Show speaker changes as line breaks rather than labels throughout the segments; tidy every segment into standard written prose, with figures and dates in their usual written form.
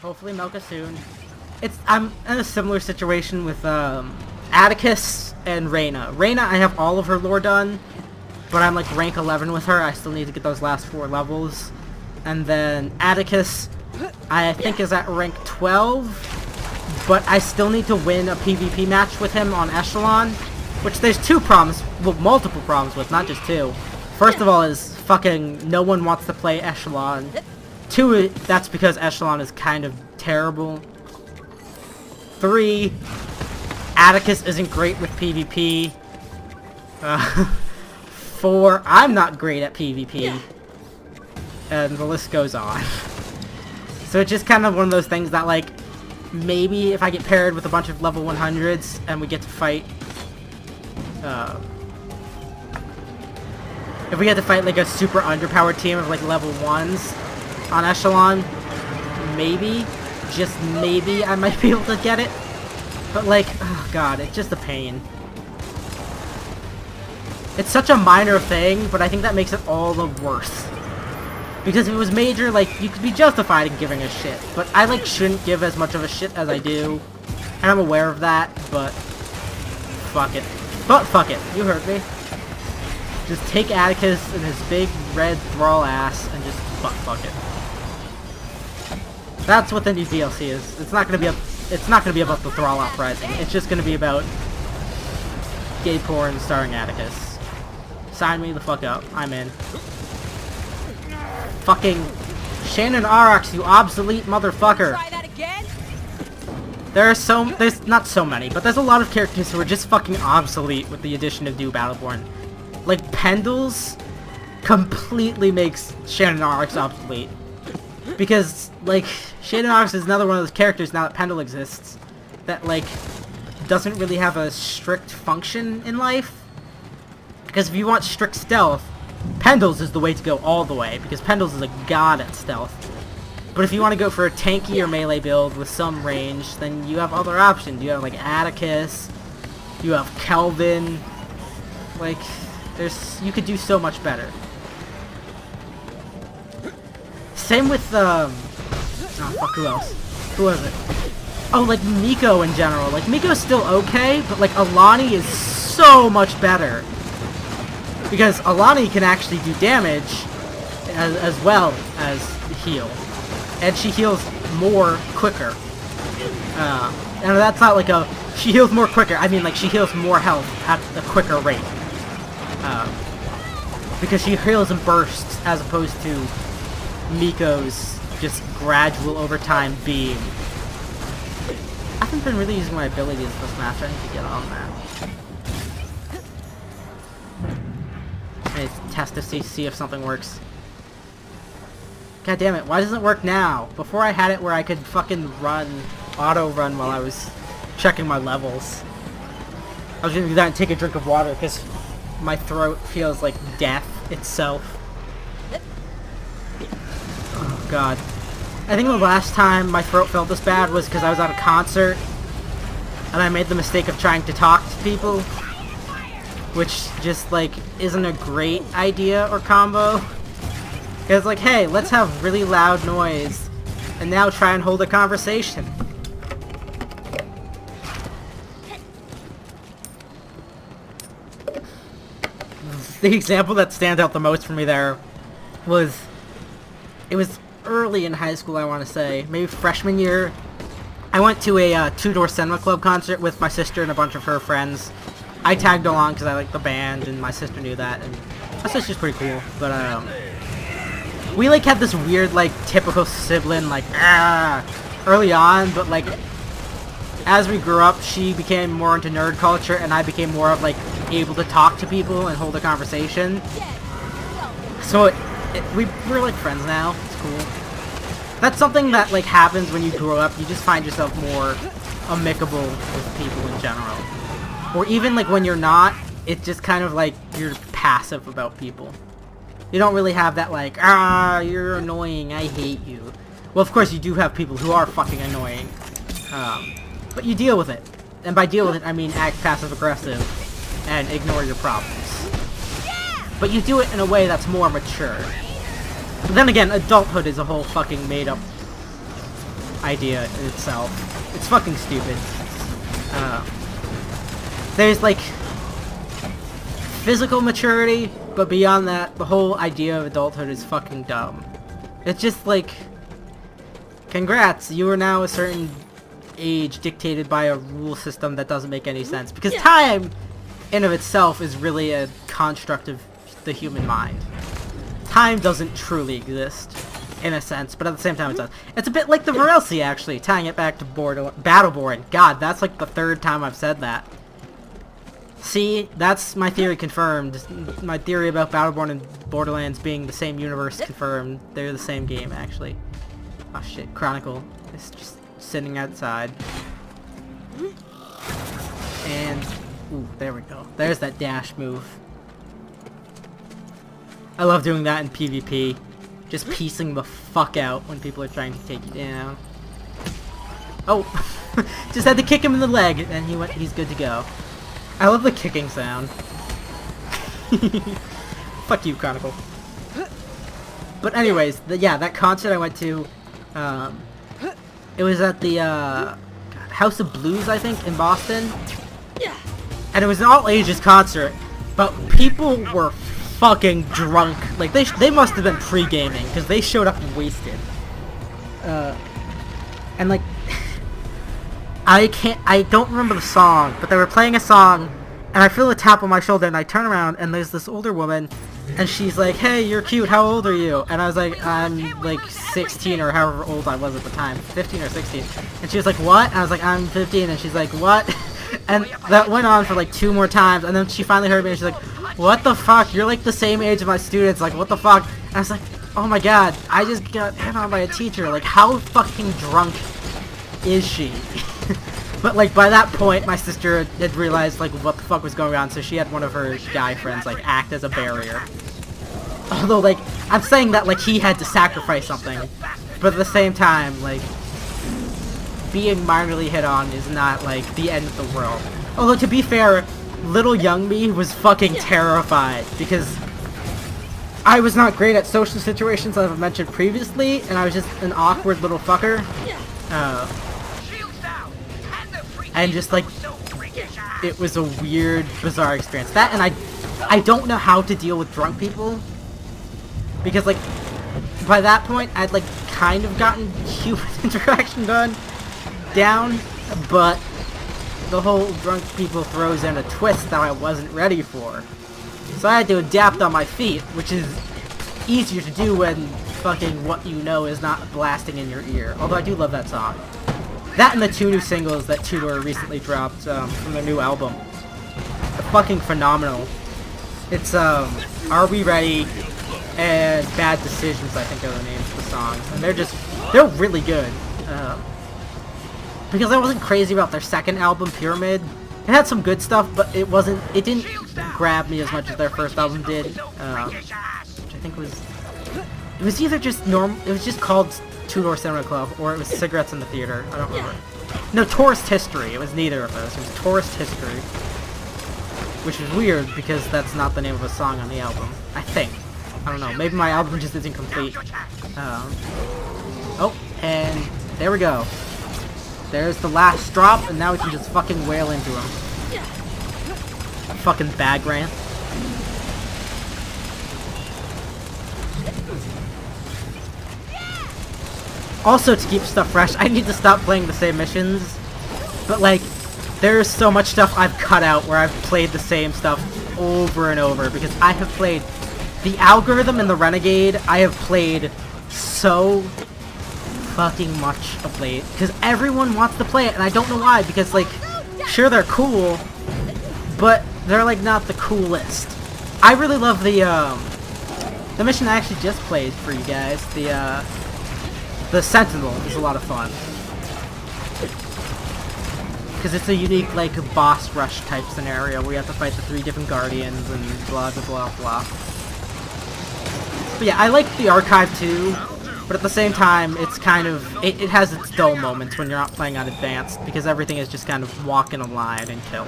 Hopefully Melka soon. I'm in a similar situation with Atticus and Reyna. Reyna, I have all of her lore done, but I'm like rank 11 with her. I still need to get those last 4 levels. And then Atticus, I think is at rank 12, but I still need to win a PvP match with him on Echelon, which there's 2 problems, well, multiple problems with, not just 2. First of all is fucking no one wants to play Echelon. 2, that's because Echelon is kind of terrible. 3, Atticus isn't great with PvP. 4, I'm not great at PvP. And the list goes on. So it's just kind of one of those things that, like, maybe if I get paired with a bunch of level 100s and we get to fight, if we get to fight like a super underpowered team of like level 1s on Echelon, maybe, just maybe I might be able to get it. But like, oh god, it's just a pain. It's such a minor thing, but I think that makes it all the worse. Because if it was major, like, you could be justified in giving a shit. But I, like, shouldn't give as much of a shit as I do. And I'm aware of that, but fuck it. But fuck it. You heard me. Just take Atticus and his big red thrall ass and just fuck it. That's what the new DLC is. It's not gonna be about the Thrall Uprising. It's just gonna be about gay porn starring Atticus. Sign me the fuck up. I'm in. Fucking Shannon Aurochs, you obsolete motherfucker.
Try that again?
There's not so many, but there's a lot of characters who are just fucking obsolete with the addition of new Battleborn. Like, Pendles completely makes Shannon Aurochs obsolete. Because, like, Shannon Aurochs is another one of those characters now that Pendle exists that, like, doesn't really have a strict function in life. Because if you want strict stealth, Pendles is the way to go all the way, because Pendles is a god at stealth. But if you want to go for a tanky or melee build with some range, then you have other options. You have, like, Atticus, you have Kelvin, like, you could do so much better. Same with, oh, fuck, who else? Who was it? Oh, like, Miko in general. Like, Miko's still okay, but, like, Alani is so much better. Because Alani can actually do damage as well as heal. And she heals more quicker. And that's not like she heals more quicker. I mean, like, she heals more health at a quicker rate. Because she heals in bursts as opposed to Miko's just gradual over time beam. I haven't been really using my abilities this match. I need to get on that. I test to see if something works. God damn it, why doesn't it work now? Before I had it where I could fucking auto run while I was checking my levels. I was gonna do that and take a drink of water because my throat feels like death itself. Oh god. I think the last time my throat felt this bad was because I was at a concert and I made the mistake of trying to talk to people, which just, like, isn't a great idea or combo. Because, like, hey, let's have really loud noise, and now try and hold a conversation. The example that stands out the most for me there was, it was early in high school, I want to say, maybe freshman year. I went to a Two-Door Cinema Club concert with my sister and a bunch of her friends. I tagged along because I liked the band, and my sister knew that, and my sister's pretty cool, but, we, like, had this weird, like, typical sibling, like, early on, but, like, as we grew up, she became more into nerd culture, and I became more of, like, able to talk to people and hold a conversation. So, we were, like, friends now. It's cool. That's something that, like, happens when you grow up. You just find yourself more amicable with people in general. Or even, like, when you're not, it's just kind of like you're passive about people. You don't really have that, like, you're annoying, I hate you. Well, of course, you do have people who are fucking annoying. But you deal with it. And by deal with it, I mean act passive-aggressive and ignore your problems. But you do it in a way that's more mature. But then again, adulthood is a whole fucking made-up idea in itself. It's fucking stupid. There's like physical maturity, but beyond that, the whole idea of adulthood is fucking dumb. It's just like, congrats, you are now a certain age dictated by a rule system that doesn't make any sense. Because time, in of itself, is really a construct of the human mind. Time doesn't truly exist, in a sense, but at the same time it does. It's a bit like the Varelsi, actually, tying it back to Battleborn. God, that's like the third time I've said that. See, that's my theory confirmed. My theory about Battleborn and Borderlands being the same universe confirmed. They're the same game, actually. Oh shit, Chronicle is just sitting outside. And, ooh, there we go. There's that dash move. I love doing that in PvP. Just piecing the fuck out when people are trying to take you down. Oh! Just had to kick him in the leg, and he's good to go. I love the kicking sound. Fuck you, Chronicle. But anyways, yeah, that concert I went to, it was at the, House of Blues, I think, in Boston. And it was an all-ages concert, but people were fucking drunk. Like, they must have been pre-gaming, because they showed up wasted. And, like, I don't remember the song, but they were playing a song, and I feel a tap on my shoulder, and I turn around, and there's this older woman, and she's like, hey, you're cute, how old are you? And I was like, I'm, like, 16, or however old I was at the time, 15 or 16. And she was like, what? And I was like, I'm 15, and she's like, what? And that went on for, like, 2 more times, and then she finally heard me, and she's like, what the fuck? You're, like, the same age as my students, like, what the fuck? And I was like, oh my god, I just got hit on by a teacher, like, how fucking drunk is she? But, like, by that point, my sister had realized, like, what the fuck was going on, so she had one of her guy friends, like, act as a barrier. Although, like, I'm saying that, like, he had to sacrifice something, but at the same time, like, being minorly hit on is not, like, the end of the world. Although, to be fair, little young me was fucking terrified, because I was not great at social situations, as I've mentioned previously, and I was just an awkward little fucker. And just, like, it was a weird, bizarre experience. That, and I don't know how to deal with drunk people. Because, like, by that point, I'd, like, kind of gotten human interaction down, but the whole drunk people throws in a twist that I wasn't ready for. So I had to adapt on my feet, which is easier to do when fucking what you know is not blasting in your ear. Although I do love that song. That and the 2 new singles that Tudor recently dropped from their new album. They're fucking phenomenal. It's, Are We Ready and Bad Decisions, I think are the names of the songs. And they're really good. Because I wasn't crazy about their second album, Pyramid. It had some good stuff, but it didn't grab me as much as their first album did. Which I think it was either just it was just called Two-Door Cinema Club, or it was Cigarettes in the Theater. I don't remember. No, Tourist History. It was neither of those. It was Tourist History. Which is weird, because that's not the name of a song on the album. I think. I don't know. Maybe my album just isn't complete. Oh, and there we go. There's the last drop, and now we can just fucking wail into him. Fucking bag rant. Also, to keep stuff fresh, I need to stop playing the same missions. But, like, there's so much stuff I've cut out where I've played the same stuff over and over. Because I have played the Algorithm and the Renegade. I have played so fucking much of late. Because everyone wants to play it, and I don't know why. Because, like, sure, they're cool, but they're, like, not the coolest. I really love the mission I actually just played for you guys. The Sentinel is a lot of fun. Because it's a unique, like, boss rush type scenario where you have to fight the 3 different guardians and blah blah blah blah. But yeah, I like the archive too, but at the same time, it's kind of, it has its dull moments when you're not playing on advanced, because everything is just kind of walk in a line and kill.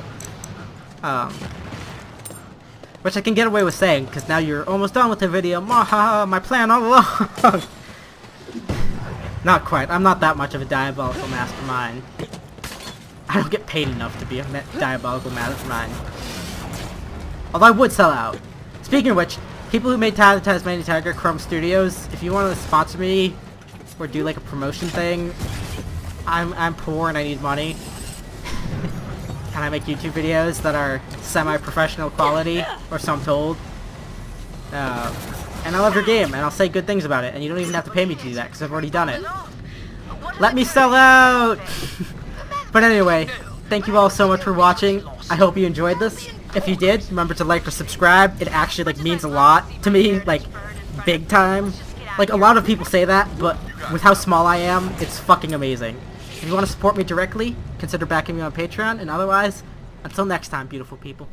Which I can get away with saying, because now you're almost done with the video. My plan all along! Not quite. I'm not that much of a diabolical mastermind. I don't get paid enough to be a diabolical mastermind. Although I would sell out. Speaking of which, people who made Tyler the Tasmanian Tiger, Chrome Studios, if you want to sponsor me or do like a promotion thing, I'm poor and I need money. And I make YouTube videos that are semi-professional quality, or so I'm told. And I love your game, and I'll say good things about it, and you don't even have to pay me to do that, because I've already done it. Let me sell out! But anyway, thank you all so much for watching. I hope you enjoyed this. If you did, remember to like or subscribe. It actually like means a lot to me, like big time. Like a lot of people say that, but with how small I am, it's fucking amazing. If you want to support me directly, consider backing me on Patreon, and otherwise, until next time, beautiful people.